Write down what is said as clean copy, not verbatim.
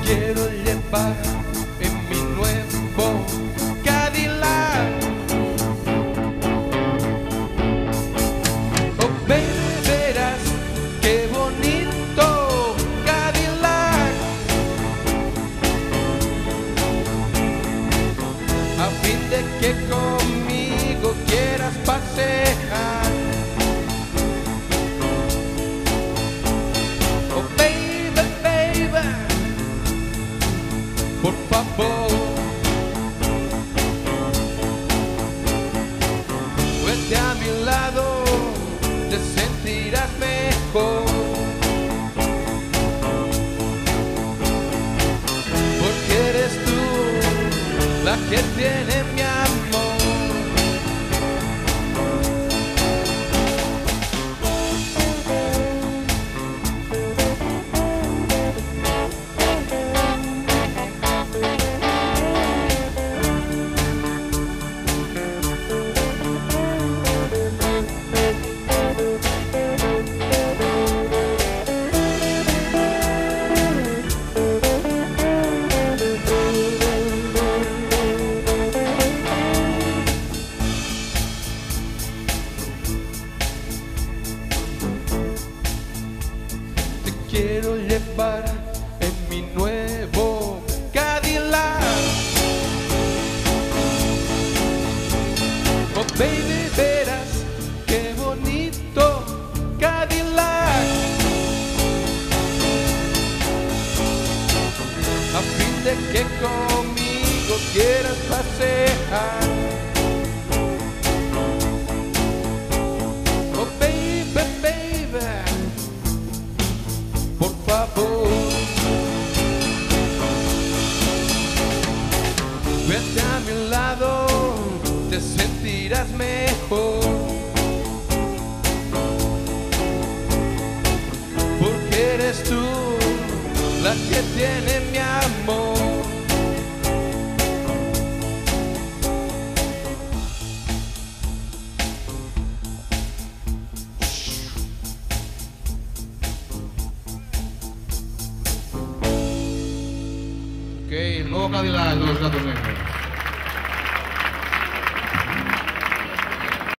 Quiero llevar en mi nuevo Cadillac. Oh baby, verás qué bonito Cadillac. A fin de que conmigo quieras pasear. Oh baby, baby, por favor, vete a mi lado, te sentirás mejor. Porque eres tú la que tiene mi amor. Quiero llevar en mi nuevo Cadillac. Oh baby, verás qué bonito Cadillac. A fin de que conmigo quieras pasear. Oh baby, baby, por favor, vete a mi lado, te sentirás mejor. Porque eres tú la que tiene mi amor. Ok, el nuevo Cadillac de los Gatos Negros.